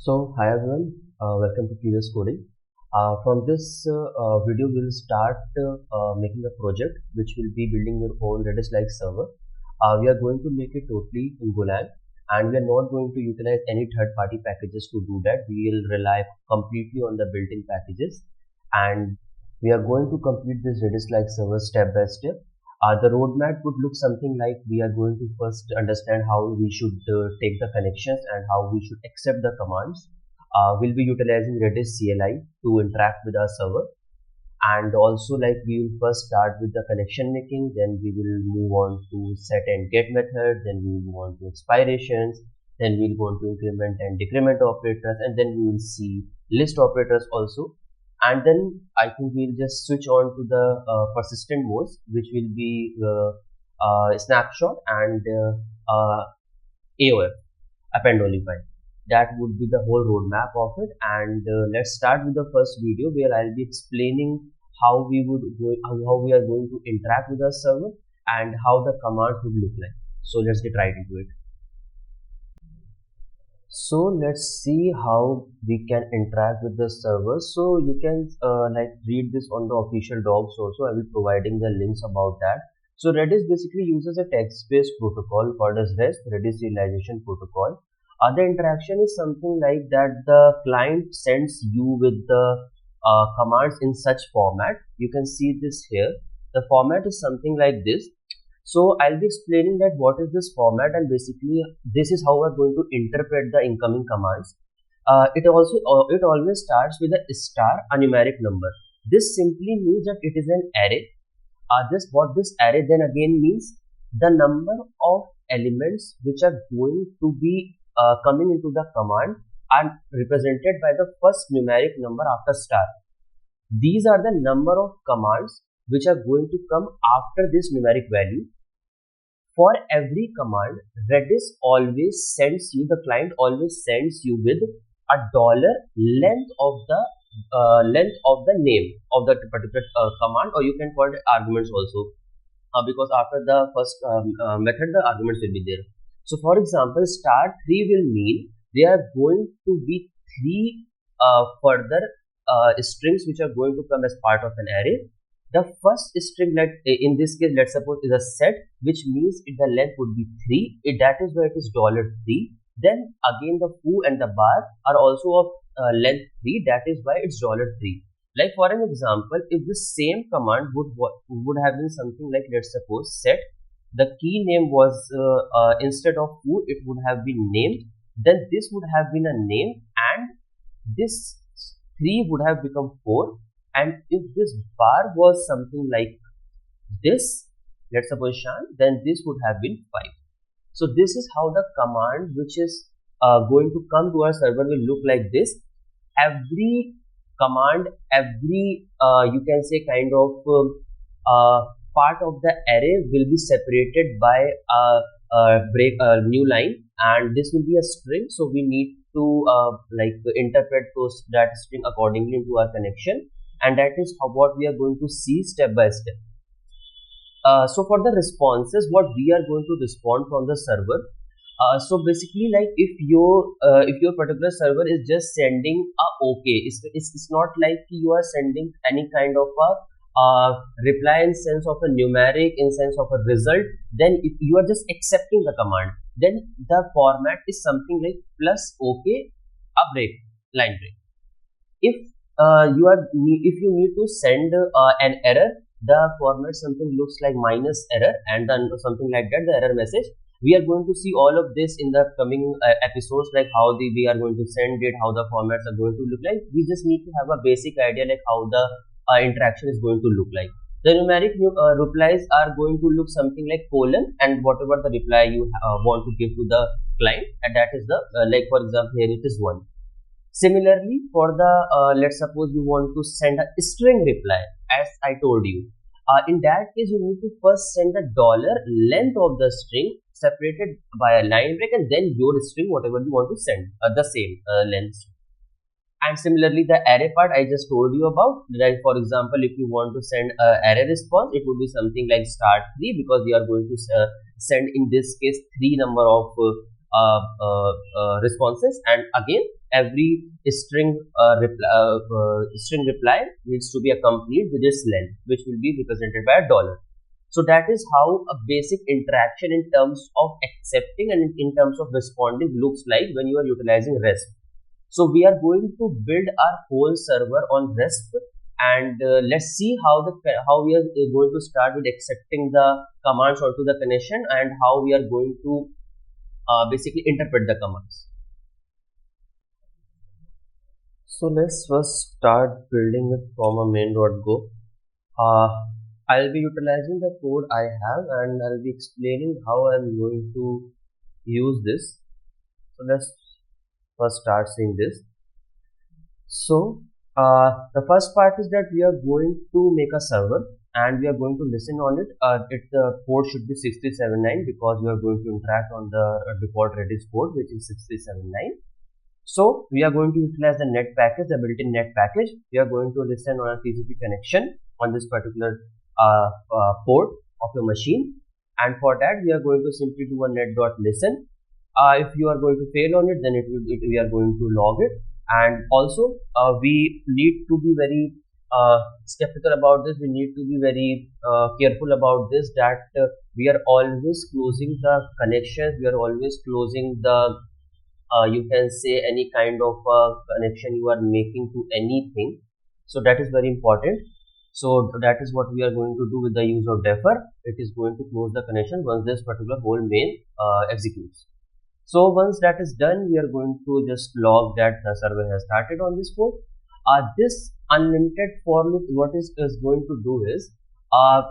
Hi everyone, welcome to Curious Coding. From this video, we'll start making a project which will be building your own Redis-like server. We are going to make it totally in Golang, and we are not going to utilize any third-party packages to do that. We will rely completely on the built-in packages, and we are going to complete this Redis-like server step by step. The roadmap would look something like we are going to first understand how we should take the connections and how we should accept the commands. We'll be utilizing Redis CLI to interact with our server, and also like we will first start with the connection making, then we will move on to set and get method, then we will move on to expirations, then we'll go on to increment and decrement operators, and then we will see list operators also. And then I think we'll just switch on to the persistent modes, which will be snapshot and AOF, append only file. That would be the whole roadmap of it. And let's start with the first video where I'll be explaining how we are going to interact with our server and how the command would look like. So let's get right into it. So let's see how we can interact with the server. So you can like read this on the official docs also. I will be providing the links about that. So Redis basically uses a text-based protocol called as RESP, Redis Serialization Protocol. The interaction is something like that the client sends you with the commands in such format. You can see this here. The format is something like this. So I'll be explaining that what is this format, and basically this is how we're going to interpret the incoming commands. It always starts with a star, a numeric number. This simply means that it is an array. What this array then again means, the number of elements which are going to be coming into the command are represented by the first numeric number after star. These are the number of commands which are going to come after this numeric value. For every command, Redis always sends you, the client always sends you with a dollar length of the name of that particular command, or you can call it arguments also, because after the first method, the arguments will be there. So for example, star 3 will mean there are going to be 3 further strings which are going to come as part of an array. The first string, in this case, let's suppose is a set, which means the length would be 3. That is why it is $3. Then again, the foo and the bar are also of length 3. That is why it's $3. Like for an example, if the same command would have been something like, let's suppose set, the key name was instead of foo, it would have been named. Then this would have been a name, and this 3 would have become 4. And if this bar was something like this, let's suppose Shan, then this would have been 5. So this is how the command which is going to come to our server will look like this. Every command, every you can say kind of part of the array will be separated by a new line, and this will be a string. So we need to interpret that string accordingly into our connection. And that is what we are going to see step by step. So for the responses, what we are going to respond from the server. So basically, like if your particular server is just sending a okay, it's not like you are sending any kind of a reply in sense of a numeric, in sense of a result. Then if you are just accepting the command, then the format is something like plus okay, a break, line break. If you need to send an error, the format something looks like minus error, and then something like that, the error message. We are going to see all of this in the coming episodes, like how we are going to send it, how the formats are going to look like. We just need to have a basic idea like how the interaction is going to look like. The numeric replies are going to look something like colon, and whatever the reply you want to give to the client, and that is the like for example here it is 1. Similarly, for the let's suppose you want to send a string reply, as I told you. In that case, you need to first send the dollar length of the string separated by a line break, and then your string, whatever you want to send, the same length. And similarly, the array part I just told you about. Like for example, if you want to send array response, it would be something like start 3, because we are going to send in this case 3 number of responses, and again every string reply needs to be accompanied with its length, which will be represented by a dollar. So that is how a basic interaction in terms of accepting and in terms of responding looks like when you are utilizing RESP. So we are going to build our whole server on RESP, and let's see how we are going to start with accepting the commands onto the connection, and how we are going to basically interpret the commands. So let's first start building it from a main.go. I'll be utilizing the code I have, and I'll be explaining how I'm going to use this. So let's first start seeing this. So the first part is that we are going to make a server, and we are going to listen on it. The port should be 6079 because we are going to interact on the default Redis port, which is 6079. So we are going to utilize the net package, the built-in net package. We are going to listen on a TCP connection on this particular port of your machine, and for that we are going to simply do a net.listen. If you are going to fail on it, then we are going to log it. And also we need to be very skeptical about this. We need to be very careful about this, that we are always closing the connections. We are always closing the you can say any kind of connection you are making to anything. So that is very important. So that is what we are going to do with the use of defer. It is going to close the connection once this particular whole main executes. So once that is done, we are going to just log that the server has started on this port. This unlimited for loop, what is going to do is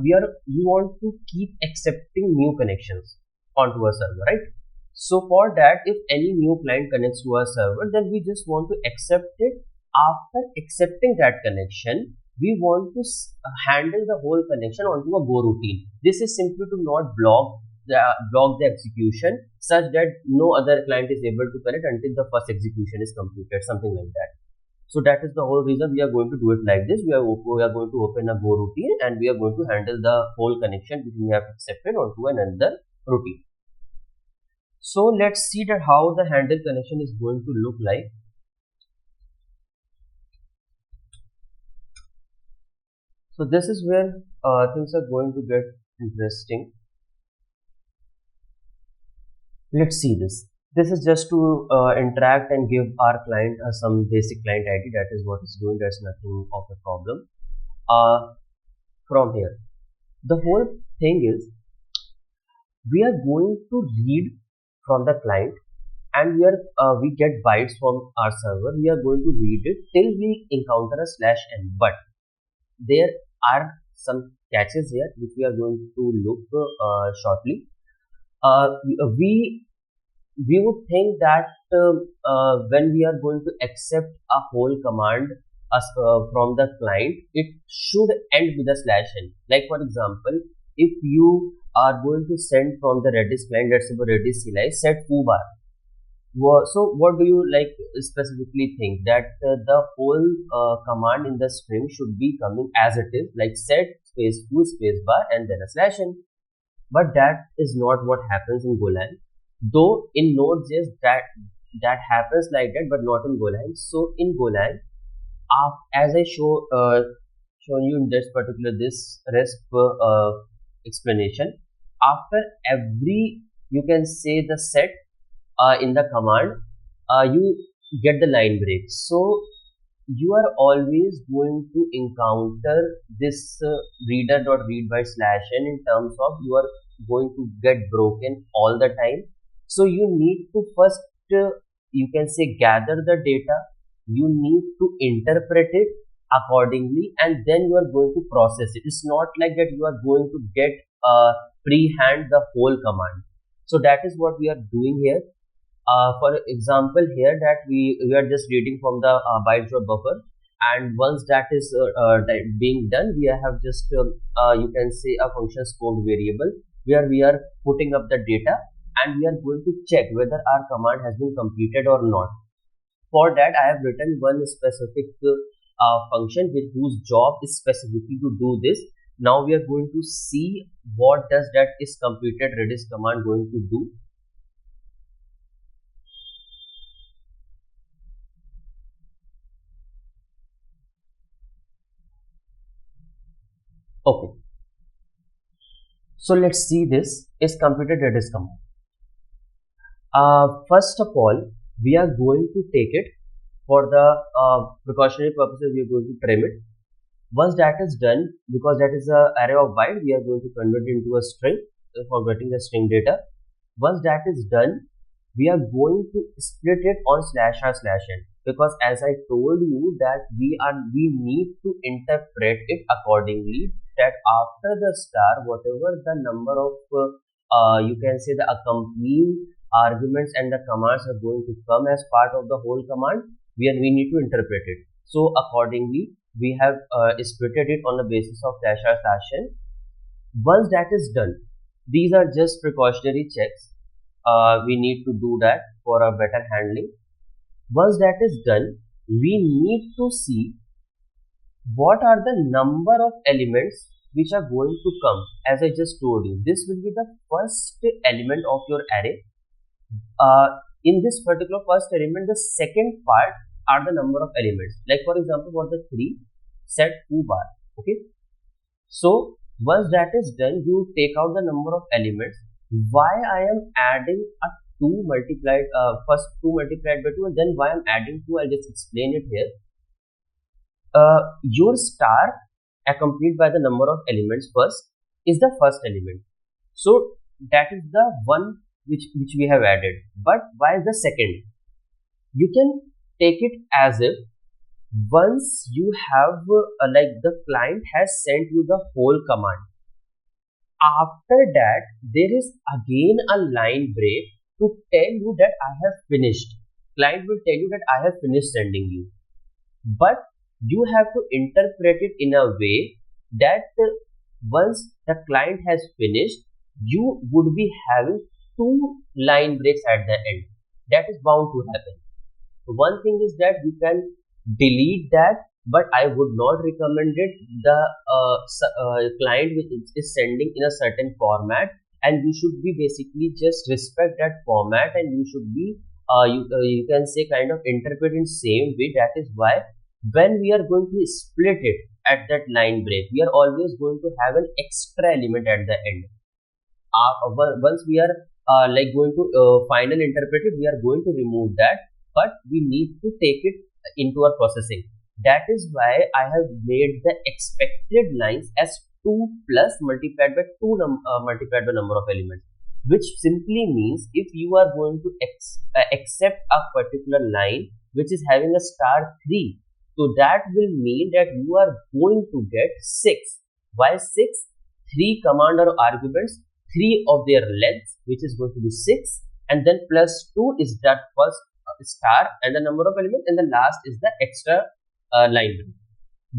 we want to keep accepting new connections onto a server, right? So for that, if any new client connects to our server, then we just want to accept it. After accepting that connection, we want to handle the whole connection onto a go routine. This is simply to not block the execution, such that no other client is able to connect until the first execution is completed, something like that. So that is the whole reason we are going to do it like this. We are going to open a go routine, and we are going to handle the whole connection which we have accepted onto another routine. So let's see that how the handle connection is going to look like. So this is where things are going to get interesting. Let's see this. This is just to interact and give our client some basic client ID. That is what is going. That's nothing of a problem. From here, the whole thing is we are going to read from the client, and we get bytes from our server. We are going to read it till we encounter a /n, but there are some catches here which we are going to look shortly. We would think that when we are going to accept a whole command from the client, it should end with a /n. Like for example, if you are going to send from the Redis client, let's say Redis CLI set foobar. So what do you like specifically think? That the whole command in the string should be coming as it is, like set space foo space bar and then a /n. But that is not what happens in Golang. Though in Node.js that happens like that, but not in Golang. So in Golang, as I shown you in this particular RESP explanation, after every, you can say, the set in the command, you get the line break. So you are always going to encounter this reader.readbyte /n in terms of you are going to get broken all the time. So you need to first you can say gather the data, you need to interpret it accordingly, and then you are going to process it. It's not like that you are going to get pre-hand the whole command. So that is what we are doing here. For example, here that we are just reading from the bytes.buffer, and once that is being done, we have just you can say a function scoped variable where we are putting up the data, and we are going to check whether our command has been completed or not. For that, I have written one specific function whose job is specifically to do this. Now we are going to see what does that is completed Redis command going to do. So let's see this is computed Redis command. First of all, we are going to take it for the precautionary purposes. We are going to trim it. Once that is done, because that is a array of byte, we are going to convert it into a string for getting the string data. Once that is done, we are going to split it on /r/n, because as I told you that we need to interpret it accordingly, that after the star, whatever the number of you can say the accompanying arguments and the commands are going to come as part of the whole command, we need to interpret it. So accordingly, we have splitted it on the basis of /r/n. Once that is done, these are just precautionary checks. We need to do that for a better handling. Once that is done, we need to see what are the number of elements which are going to come. As I just told you, this will be the first element of your array. In this particular first element, the second part are the number of elements. Like for example, for the 3, set foo bar. Okay. So once that is done, you take out the number of elements. Why I am adding a 2 multiplied, first 2 multiplied by 2, and then why I am adding 2, I'll just explain it here. Your star accompanied by the number of elements first is the first element. So that is the one which we have added. But why is the second? You can take it as if once you have like the client has sent you the whole command. After that, there is again a line break to tell you that I have finished. Client will tell you that I have finished sending you. But you have to interpret it in a way that once the client has finished, you would be having 2 line breaks at the end. That is bound to happen. One thing is that you can delete that, but I would not recommend it. The client which is sending in a certain format, and you should be basically just respect that format, and you should be you can say kind of interpret in same way. That is why when we are going to split it at that line break, we are always going to have an extra element at the end. Once we are like going to final interpret it, we are going to remove that, but we need to take it into our processing. That is why I have made the expected lines as 2 plus multiplied by 2 multiplied by number of elements, which simply means if you are going to accept a particular line which is having a star 3, so that will mean that you are going to get 6. Why 6? 3 command or arguments, 3 of their lengths, which is going to be 6, and then plus 2 is that first star and the number of elements, and the last is the extra line.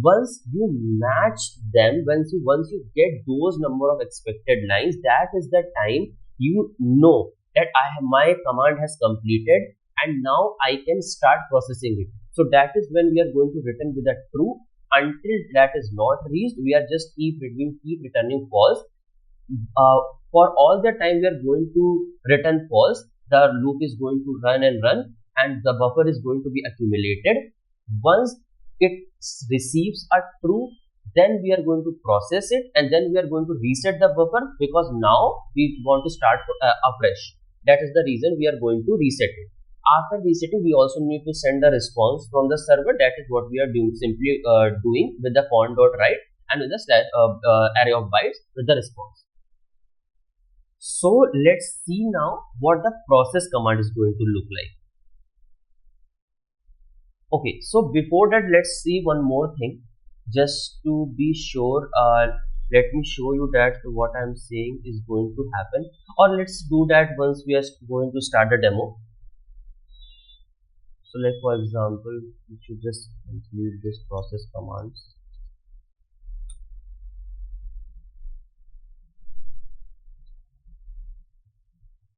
Once you match them, once you get those number of expected lines, that is the time you know that my command has completed and now I can start processing it. So that is when we are going to return with a true. Until that is not reached, we are just keep returning false. For all the time we are going to return false, the loop is going to run and run, and the buffer is going to be accumulated. Once it receives a true, then we are going to process it, and then we are going to reset the buffer, because now we want to start afresh. That is the reason we are going to reset it. After resetting, we also need to send the response from the server. That is what we are doing, simply doing with the con.write and with the slash array of bytes with the response. So let's see now what the process command is going to look like. Okay, so before that, let's see one more thing, just to be sure. Let me show you that what I am saying is going to happen, or let's do that once we are going to start the demo. So like for example, we should just complete this process commands.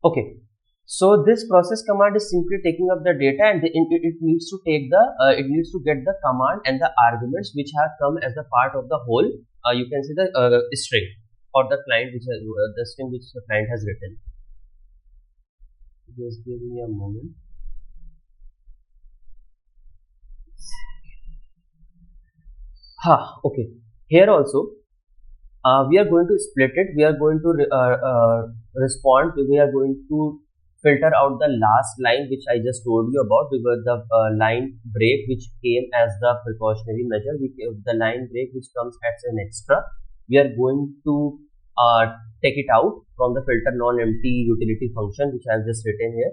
Okay, so this process command is simply taking up the data, and it needs to take the it needs to get the command and the arguments which have come as a part of the whole. You can see the string or the client which has the string which the client has written. Just give me a moment. Okay. Here also, We are going to split it. We are going to respond. We are going to filter out the last line which I just told you about, because the line break which came as the precautionary measure, the line break which comes as an extra, we are going to take it out from the filter non-empty utility function which I have just written here.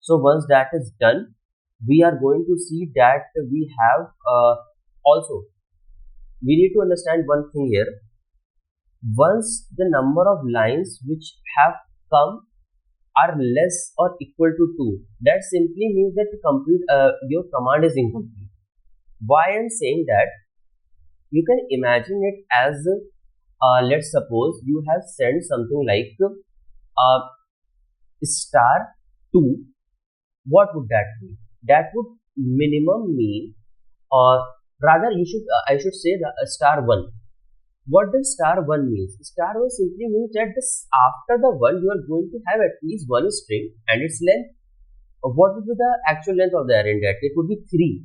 So once that is done, we are going to see that we have also, we need to understand one thing here. Once the number of lines which have come are less or equal to 2, that simply means that your command is incomplete. Why I am saying that? You can imagine it as let's suppose you have sent something like star 2. What would that mean? That would minimum mean, or rather I should say the star 1. What does star 1 means? Star 1 simply means that after the 1 you are going to have at least one string and its length. What would be the actual length of the array in that? It would be 3.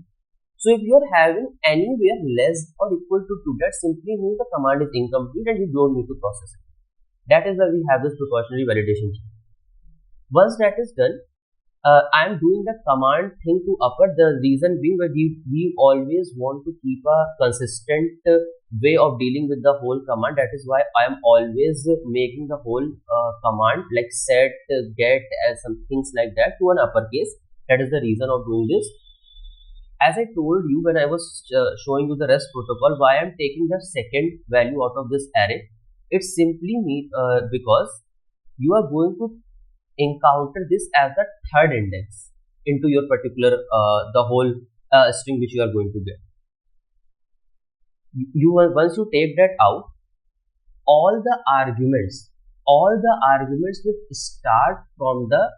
So if you are having anywhere less or equal to 2, that simply means the command is incomplete and you don't need to process it. That is why we have this precautionary validation. Once that is done, I am doing the command thing to upper. The reason being that we always want to keep a consistent way of dealing with the whole command. That is why I am always making the whole command like set, get, and some things like that to an uppercase. That is the reason of doing this. As I told you when I was showing you the REST protocol, why I am taking the second value out of this array. It simply means because you are going to encounter this as the third index into your particular the whole string which you are going to get. Once you take that out, all the arguments will start from the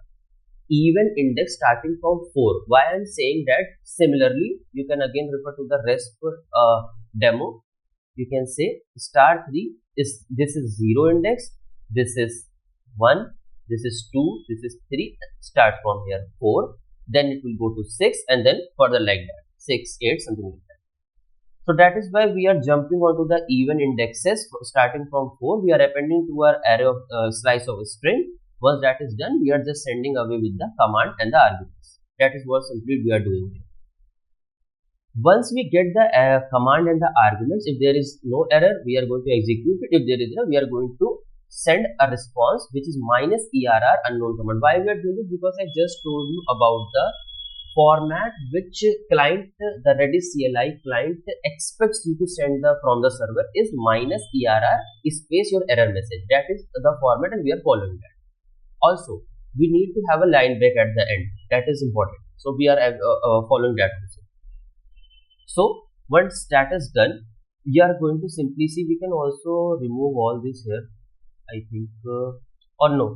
even index starting from 4. Why I am saying that? Similarly, you can again refer to the RESP demo. You can say star 3 is, this is 0 index, this is 1, this is 2, this is 3, start from here 4, then it will go to 6, and then further like that 6, 8, something like that. So that is why we are jumping onto the even indexes starting from 4. We are appending to our array of slice of a string. Once that is done, we are just sending away with the command and the arguments. That is what simply we are doing here. Once we get the command and the arguments, if there is no error, we are going to execute it. If there is error, we are going to send a response which is -err unknown command. Why we are doing it? Because I just told you about the format which client, the Redis CLI client expects you to send from the server is -err space your error message. That is the format and we are following that. Also, we need to have a line break at the end. That is important. So we are following that also. So once that is done, we are going to simply see, we can also remove all this here, I think, or no,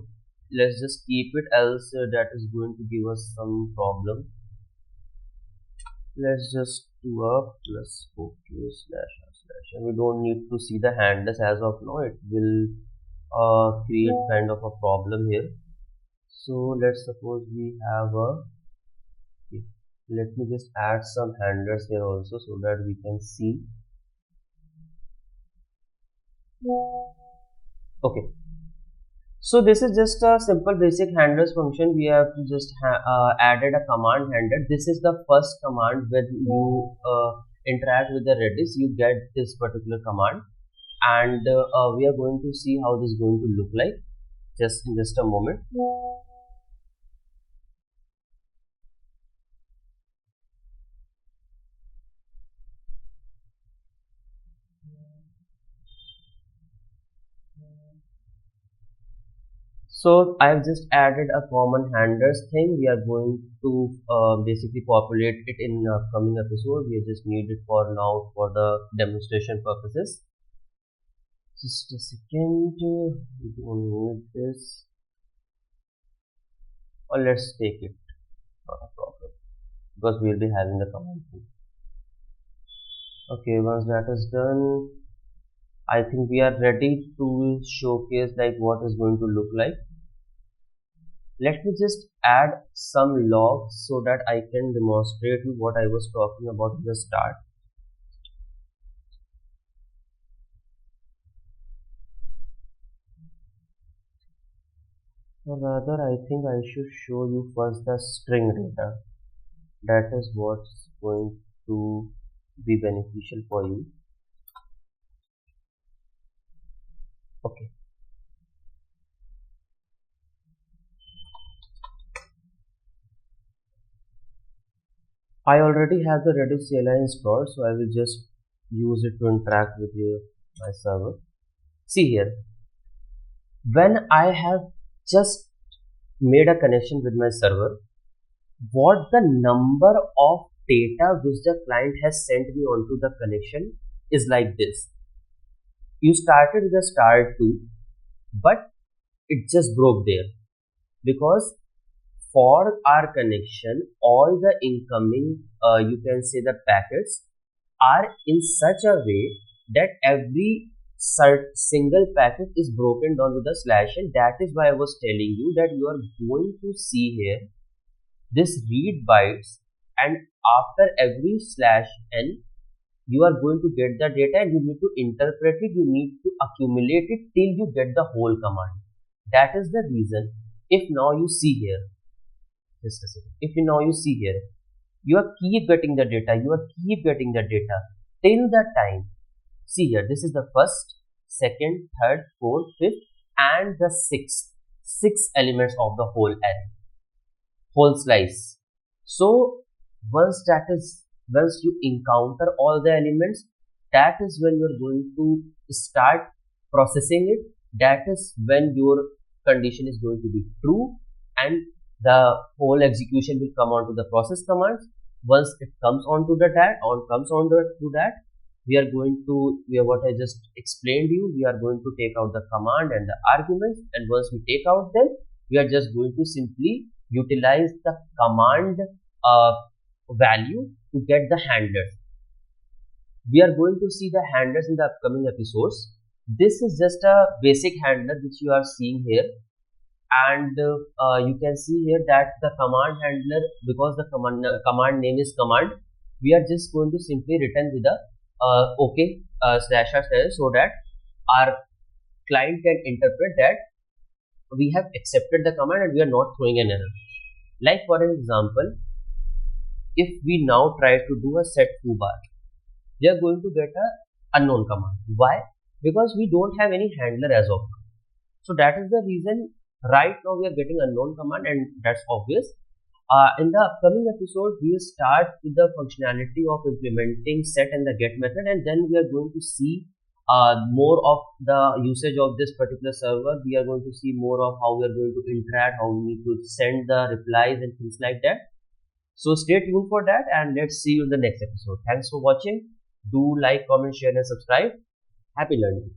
let's just keep it, else that is going to give us some problem. Let's just do a plus OK / and we don't need to see the handles as of now. It will create kind of a problem here. So let's suppose we have a, okay, let me just add some handlers here also so that we can see. Okay, so this is just a simple basic handlers function. We have to just added a command handler. This is the first command. When you interact with the Redis, you get this particular command, and we are going to see how this is going to look like just in just a moment. So I have just added a common handlers thing. We are going to basically populate it in upcoming episode. We just need it for now for the demonstration purposes. Just a second, we don't need this, or let's take it, not a problem, because we will be having the command thing. Okay, once that is done, I think we are ready to showcase like what is going to look like. Let me just add some logs so that I can demonstrate you what I was talking about at the start. Or rather, I think I should show you first the string data. That is what's going to be beneficial for you. Okay. I already have the Redis CLI installed, so I will just use it to interact with my server. See here, when I have just made a connection with my server, what the number of data which the client has sent me onto the connection is like this. You started with a start 2, but it just broke there because for our connection, all the incoming, you can say the packets are in such a way that every single packet is broken down with a slash, and that is why I was telling you that you are going to see here this read bytes, and after every slash n you are going to get the data and you need to interpret it, you need to accumulate it till you get the whole command. That is the reason. If now you see here, just a second, if you now you see here, you are keep getting the data, you are keep getting the data till the time. See here, this is the first, second, third, fourth, fifth, and the sixth. Six elements of the whole array, whole slice. So once you encounter all the elements, that is when you are going to start processing it. That is when your condition is going to be true, and the whole execution will come onto the process commands. Once it comes onto the that, we are going to, what I just explained you, we are going to take out the command and the arguments, and once we take out them, we are just going to simply utilize the command value to get the handlers. We are going to see the handlers in the upcoming episodes. This is just a basic handler which you are seeing here, and you can see here that the command handler, because the command name is command, we are just going to simply return with a OK slash so that our client can interpret that we have accepted the command and we are not throwing an error. Like for an example, if we now try to do a set foobar, we are going to get a unknown command. Why? Because we don't have any handler as of now. So that is the reason right now we are getting unknown command, and that's obvious. In the upcoming episode, we will start with the functionality of implementing set and the get method, and then we are going to see more of the usage of this particular server. We are going to see more of how we are going to interact, how we need to send the replies and things like that. So stay tuned for that, and let's see you in the next episode. Thanks for watching. Do like, comment, share, and subscribe. Happy learning.